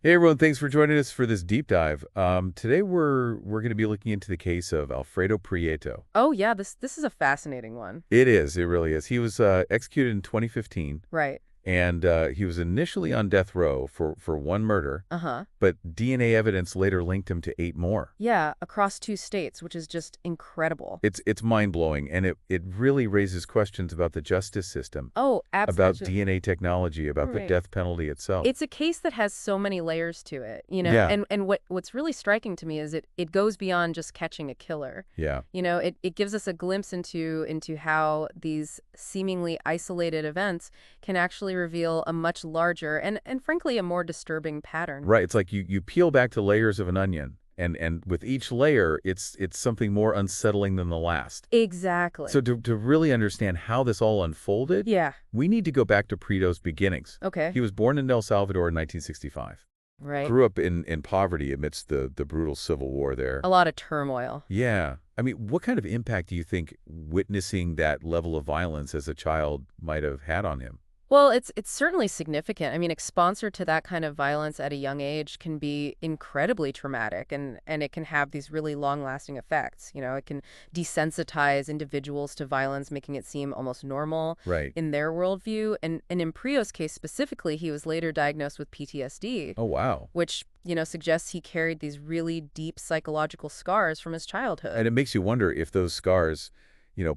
Hey everyone, thanks for joining us for this deep dive. Today we're going to be looking into the case of Alfredo Prieto. Oh yeah, this is a fascinating one. It really is. He was executed in 2015, Right. and he was initially on death row for one murder, Uh-huh. but DNA evidence later linked him to 8 more. Yeah, across 2 states, which is just incredible. It's mind-blowing, and it really raises questions about the justice system, Oh, about absolutely. DNA technology, about the Right. death penalty itself. It's a case that has so many layers to it, Yeah, and what's really striking to me is it goes beyond just catching a killer. yeah. It gives us a glimpse into how these seemingly isolated events can actually reveal a much larger and frankly a more disturbing pattern. Right, it's like you peel back the layers of an onion, and with each layer, it's something more unsettling than the last. So Exactly. to really understand how this all unfolded, Yeah. we need to go back to Preto's beginnings. Okay. He was born in El Salvador in 1965. Right. Grew up in poverty amidst the brutal civil war there. A lot of turmoil. Yeah. I mean, what kind of impact do you think witnessing that level of violence as a child might have had on him? Well, it's certainly significant. I mean, exposure to that kind of violence at a young age can be incredibly traumatic and it can have these really long-lasting effects. It can desensitize individuals to violence, making it seem almost normal Right. in their worldview. And in Prio's case specifically, he was later diagnosed with PTSD, Oh, wow. which, suggests he carried these really deep psychological scars from his And childhood. it makes you wonder if those scars,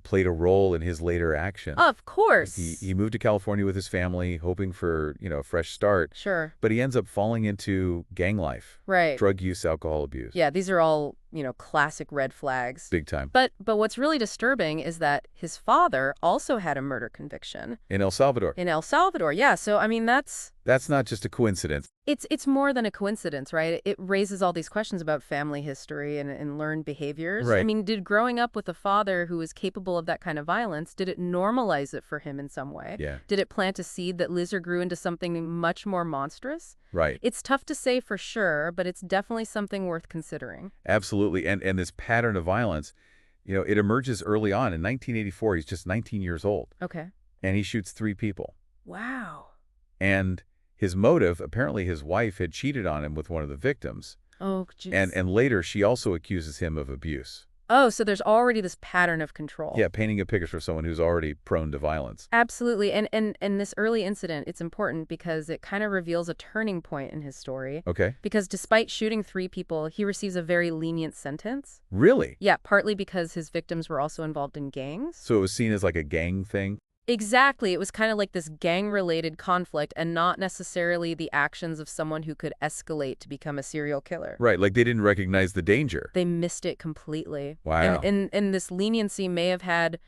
played a role in his later actions. Of He course. moved to California with his family, hoping for, a fresh start, Sure. but he ends up falling into gang life, Right. drug use, alcohol abuse. Yeah, these are all, classic red flags. Big time. But what's really disturbing is that his father also had a murder conviction In El Salvador. in El Salvador. Yeah, so I mean That's not just a coincidence. it's more than a coincidence, right? It raises all these questions about family history and learned behaviors. I Right. mean, did growing up with a father who was capable of that kind of violence, did it normalize it for him in some way? Yeah. Did it plant a seed that later grew into something much more monstrous? Right. It's tough to say for sure, but it's definitely something worth considering. Absolutely. And this pattern of violence, it emerges early on. In 1984, he's just 19 years old, Okay. and he shoots 3 people. Wow. And his motive, apparently his wife had cheated on him with one of the victims. Oh, And jeez. and later she also accuses him of abuse. Oh, so there's already this pattern of control. Yeah, painting a picture for someone who's already prone to violence. Absolutely. And this early incident, it's important because it kind of reveals a turning point in his story. Okay. Because despite shooting 3 people, he receives a very lenient sentence. Really? Yeah, partly because his victims were also involved in gangs. So it was seen as like a gang thing? Exactly. It was kind of like this gang-related conflict and not necessarily the actions of someone who could escalate to become a serial killer. Right, like they didn't recognize the danger. They missed it completely. Wow. And this leniency may have had,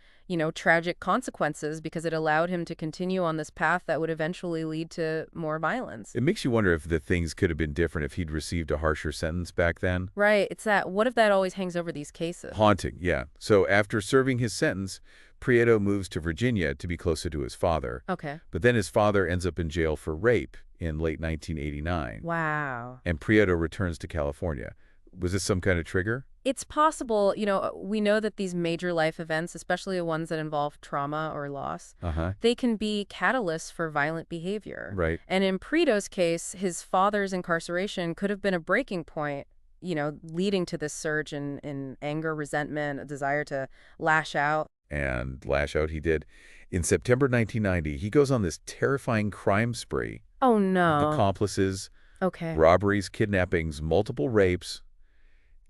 tragic consequences because it allowed him to continue on this path that would eventually lead to more violence. It makes you wonder if the things could have been different if he'd received a harsher sentence back then. Right. It's that, what if that always hangs over these cases? Haunting, yeah. So after serving his sentence, Prieto moves to Virginia to be closer to his father. Okay. But then his father ends up in jail for rape in late 1989. Wow. And Prieto returns to California. Was this some kind of trigger? It's possible, we know that these major life events, especially the ones that involve trauma or loss, Uh-huh. they can be catalysts for violent behavior. Right. And in Preto's case, his father's incarceration could have been a breaking point, leading to this surge in anger, resentment, a desire to lash out. And lash out he did. In September 1990, he goes on this terrifying crime spree. Oh, no. Accomplices, Okay. robberies, kidnappings, multiple rapes,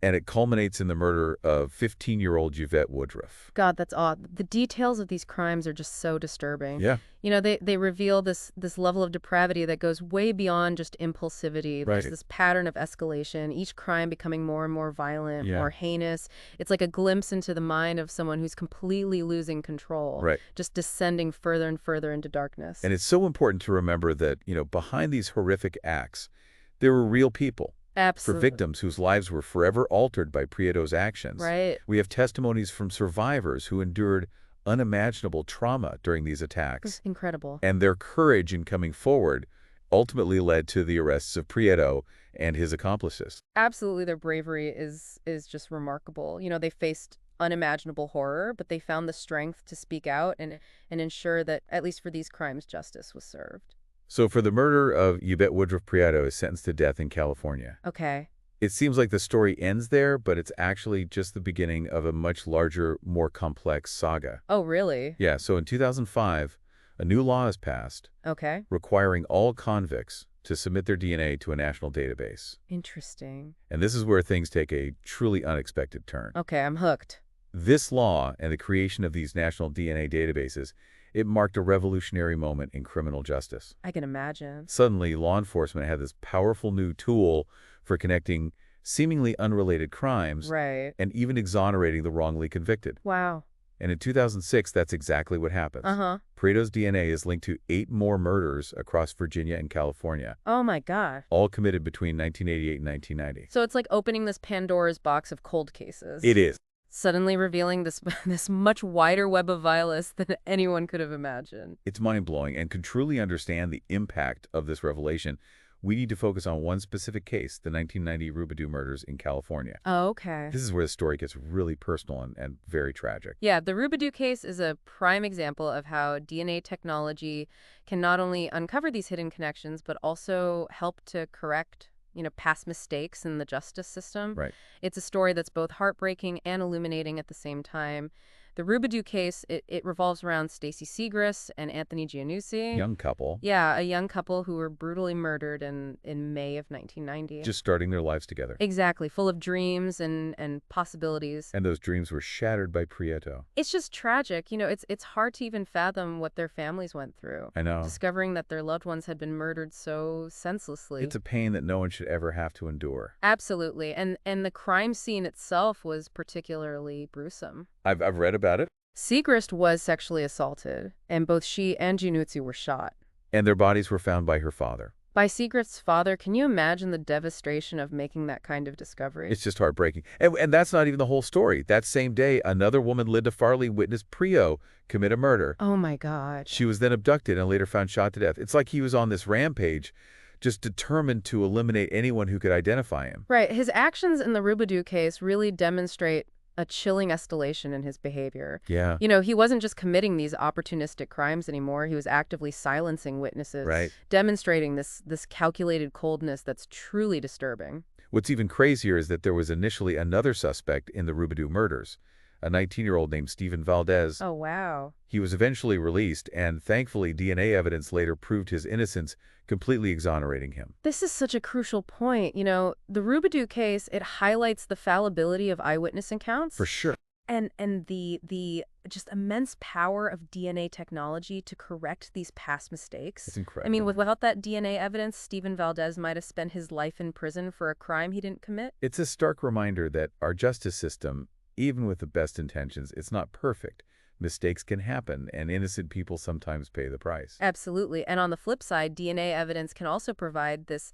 and it culminates in the murder of 15-year-old Yvette Woodruff. God, that's odd. The details of these crimes are just so disturbing. Yeah. They reveal this level of depravity that goes way beyond just impulsivity. There's Right. this pattern of escalation, each crime becoming more and more violent, Yeah. more heinous. It's like a glimpse into the mind of someone who's completely losing control, Right. just descending further and further into darkness. And it's so important to remember that, behind these horrific acts, there were real people. For Absolutely. victims whose lives were forever altered by Prieto's actions. Right. We have testimonies from survivors who endured unimaginable trauma during these attacks. Incredible. And their courage in coming forward ultimately led to the arrests of Prieto and his accomplices. Absolutely, their bravery is just remarkable. They faced unimaginable horror, but they found the strength to speak out and ensure that, at least for these crimes, justice was served. So for the murder of Yvette Woodruff Prieto is sentenced to death in California. Okay. It seems like the story ends there, but it's actually just the beginning of a much larger, more complex saga. Oh, really? Yeah, so in 2005, a new law is passed Okay. requiring all convicts to submit their DNA to a national database. Interesting. And this is where things take a truly unexpected turn. Okay, I'm hooked. This law and the creation of these national DNA databases, it marked a revolutionary moment in criminal justice. I can imagine. Suddenly, law enforcement had this powerful new tool for connecting seemingly unrelated crimes Right. and even exonerating the wrongly convicted. Wow. And in 2006, that's exactly what happens. Uh-huh. Prieto's DNA is linked to 8 more murders across Virginia and California, Oh my God. all committed between 1988 and 1990. So it's like opening this Pandora's box of cold cases. It is. Suddenly revealing this this much wider web of violence than anyone could have imagined. It's mind-blowing, and to truly understand the impact of this revelation, we need to focus on one specific case, the 1990 Rubidoux murders in California. Oh, okay. This is where the story gets really personal and very tragic. Yeah, the Rubidoux case is a prime example of how DNA technology can not only uncover these hidden connections, but also help to correct, past mistakes in the justice system. Right. It's a story that's both heartbreaking and illuminating at the same time. The Rubidoux case, it revolves around Stacy Segrist and Anthony Giannussi. Young couple, Yeah, a young couple who were brutally murdered in May of 1990. just starting their lives together. Exactly, full of dreams and possibilities. And those dreams were shattered by Prieto. It's just tragic. It's hard to even fathom what their families went through. I know. Discovering that their loved ones had been murdered so senselessly. It's a pain that no one should ever have to endure. Absolutely. And the crime scene itself was particularly gruesome. I've read about it. Segrist was sexually assaulted, and both she and Giannuzzi were shot. And their bodies were found by her father. By Segrist's father, can you imagine the devastation of making that kind of discovery? It's just heartbreaking. And that's not even the whole story. That same day, another woman, Linda Farley, witnessed Prieto commit a murder. Oh my God. She was then abducted and later found shot to death. It's like he was on this rampage, just determined to eliminate anyone who could identify him. Right. His actions in the Rubidoux case really demonstrate a chilling escalation in his behavior. Yeah. He wasn't just committing these opportunistic crimes anymore. He was actively silencing witnesses, Right. demonstrating this calculated coldness that's truly disturbing. What's even crazier is that there was initially another suspect in the Rubidoux murders, a 19-year-old named Stephen Valdez. Oh, wow. He was eventually released, and thankfully DNA evidence later proved his innocence, completely exonerating him. This is such a crucial point. The Rubidoux case, it highlights the fallibility of eyewitness accounts. For sure. And the just immense power of DNA technology to correct these past mistakes. It's incredible. I mean, without that DNA evidence, Stephen Valdez might have spent his life in prison for a crime he didn't commit. It's a stark reminder that our justice system, even with the best intentions, it's not perfect. Mistakes can happen, and innocent people sometimes pay the price. Absolutely. And on the flip side, DNA evidence can also provide this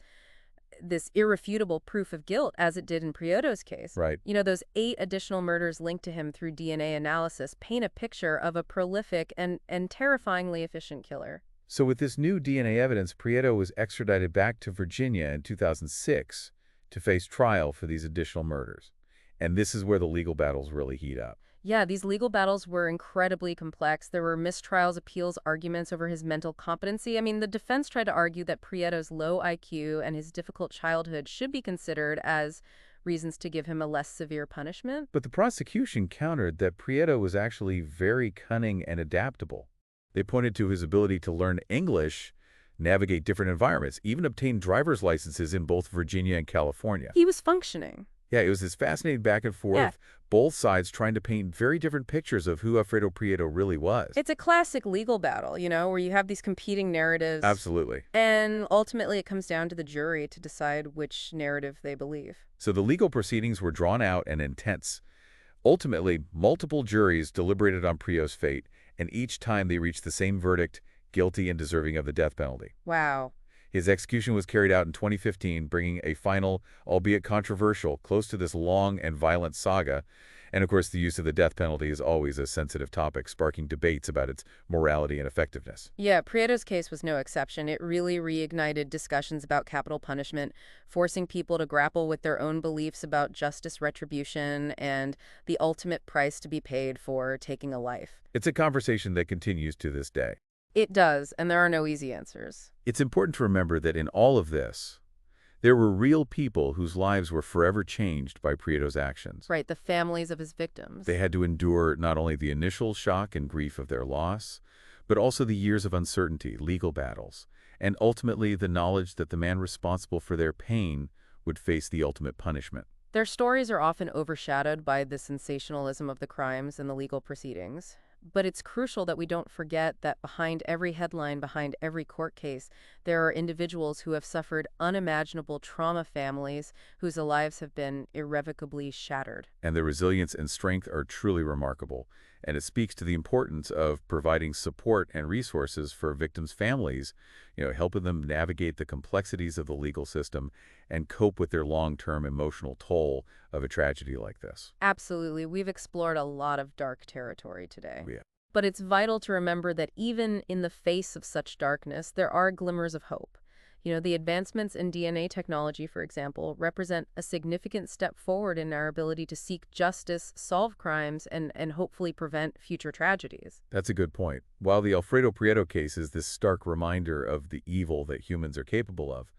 irrefutable proof of guilt, as it did in Prieto's case. Right. Those 8 additional murders linked to him through DNA analysis paint a picture of a prolific and terrifyingly efficient killer. So with this new DNA evidence, Prieto was extradited back to Virginia in 2006 to face trial for these additional murders. And this is where the legal battles really heat up. Yeah, these legal battles were incredibly complex. There were mistrials, appeals, arguments over his mental competency. I mean, the defense tried to argue that Prieto's low IQ and his difficult childhood should be considered as reasons to give him a less severe punishment. But the prosecution countered that Prieto was actually very cunning and adaptable. They pointed to his ability to learn English, navigate different environments, even obtain driver's licenses in both Virginia and California. He was functioning. Yeah, it was this fascinating back and forth, both sides trying to paint very different pictures of who Alfredo Prieto really was. It's a classic legal battle, where you have these competing narratives. Absolutely. And ultimately it comes down to the jury to decide which narrative they believe. So the legal proceedings were drawn out and intense. Ultimately, multiple juries deliberated on Prieto's fate, and each time they reached the same verdict, guilty and deserving of the death penalty. Wow. His execution was carried out in 2015, bringing a final, albeit controversial, close to this long and violent saga. And of course, the use of the death penalty is always a sensitive topic, sparking debates about its morality and effectiveness. Yeah, Prieto's case was no exception. It really reignited discussions about capital punishment, forcing people to grapple with their own beliefs about justice, retribution, and the ultimate price to be paid for taking a life. It's a conversation that continues to this day. It does, and there are no easy answers. It's important to remember that in all of this, there were real people whose lives were forever changed by Prieto's actions. Right, the families of his They victims. had to endure not only the initial shock and grief of their loss, but also the years of uncertainty, legal battles, and ultimately the knowledge that the man responsible for their pain would face the ultimate punishment. Their stories are often overshadowed by the sensationalism of the crimes and the legal proceedings. But it's crucial that we don't forget that behind every headline, behind every court case, there are individuals who have suffered unimaginable trauma, families whose lives have been irrevocably shattered. And their resilience and strength are truly remarkable, and it speaks to the importance of providing support and resources for victims' families, helping them navigate the complexities of the legal system and cope with their long-term emotional toll of a tragedy like this. Absolutely. We've explored a lot of dark territory today. Yeah. But it's vital to remember that even in the face of such darkness, there are glimmers of hope. The advancements in DNA technology, for example, represent a significant step forward in our ability to seek justice, solve crimes, and hopefully prevent future tragedies. That's a good point. While the Alfredo Prieto case is this stark reminder of the evil that humans are capable of,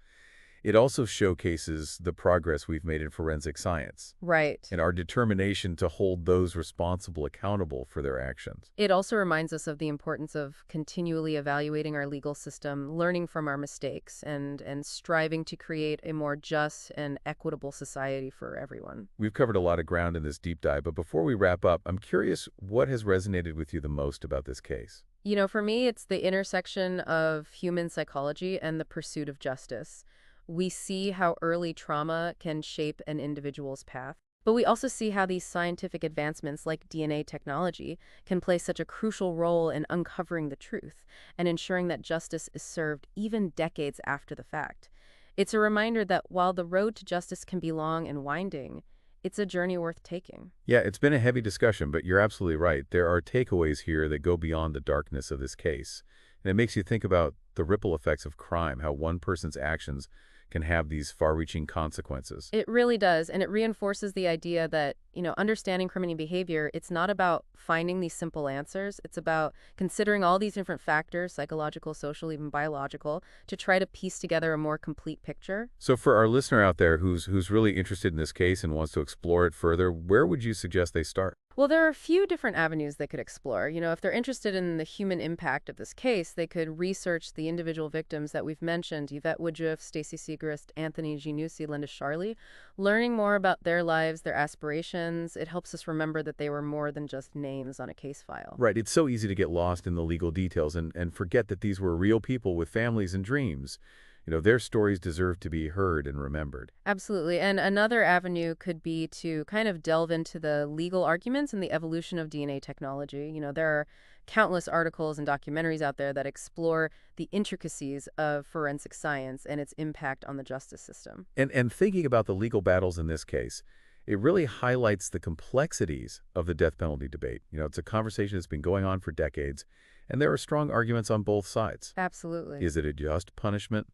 it also showcases the progress we've made in forensic science Right. and our determination to hold those responsible accountable for their actions. It also reminds us of the importance of continually evaluating our legal system, learning from our mistakes, and striving to create a more just and equitable society for everyone. We've covered a lot of ground in this deep dive, but before we wrap up, I'm curious what has resonated with you the most about this case? For me, it's the intersection of human psychology and the pursuit of justice. We see how early trauma can shape an individual's path, but we also see how these scientific advancements like DNA technology can play such a crucial role in uncovering the truth and ensuring that justice is served even decades after the fact. It's a reminder that while the road to justice can be long and winding, it's a journey worth taking. Yeah, it's been a heavy discussion, but you're absolutely right. There are takeaways here that go beyond the darkness of this case. And it makes you think about the ripple effects of crime, how one person's actions can have these far-reaching consequences. It really does, and it reinforces the idea that, understanding criminal behavior, it's not about finding these simple answers. It's about considering all these different factors, psychological, social, even biological, to try to piece together a more complete picture. So for our listener out there who's really interested in this case and wants to explore it further, where would you suggest they start? Well, there are a few different avenues they could explore. If they're interested in the human impact of this case, they could research the individual victims that we've mentioned, Yvette Woodruff, Stacey Segrist, Anthony Giannussi, Linda Sharley. Learning more about their lives, their aspirations, it helps us remember that they were more than just names on a case file. Right, it's so easy to get lost in the legal details and forget that these were real people with families and dreams. Their stories deserve to be heard and remembered. Absolutely. And another avenue could be to kind of delve into the legal arguments and the evolution of DNA technology. There are countless articles and documentaries out there that explore the intricacies of forensic science and its impact on the justice system. And thinking about the legal battles in this case, it really highlights the complexities of the death penalty debate. It's a conversation that's been going on for decades, and there are strong arguments on both sides. Absolutely. Is it a just punishment?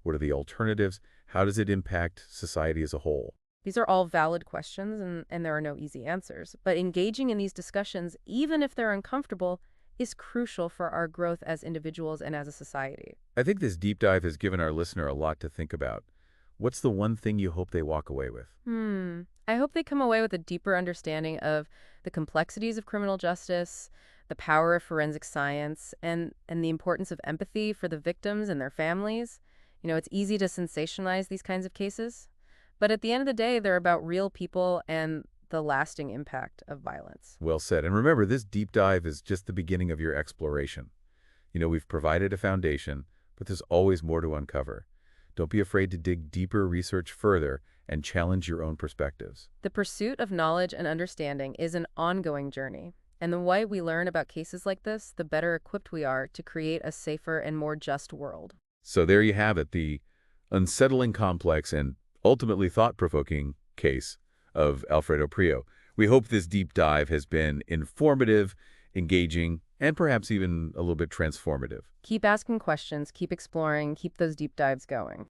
What are the alternatives? How does it impact society as a whole? These are all valid questions, and there are no easy answers. But engaging in these discussions, even if they're uncomfortable, is crucial for our growth as individuals and as a society. I think this deep dive has given our listener a lot to think about. What's the one thing you hope they walk away with? I hope they come away with a deeper understanding of the complexities of criminal justice, the power of forensic science, and the importance of empathy for the victims and their families. It's easy to sensationalize these kinds of cases, but at the end of the day, they're about real people and the lasting impact of violence. Well said. And remember, this deep dive is just the beginning of your exploration. We've provided a foundation, but there's always more to uncover. Don't be afraid to dig deeper, research further, and challenge your own perspectives. The pursuit of knowledge and understanding is an ongoing journey. And the way we learn about cases like this, the better equipped we are to create a safer and more just world. So there you have it, the unsettling, complex, and ultimately thought-provoking case of Alfredo Prieto. We hope this deep dive has been informative, engaging, and perhaps even a little bit transformative. Keep asking questions, keep exploring, keep those deep dives going.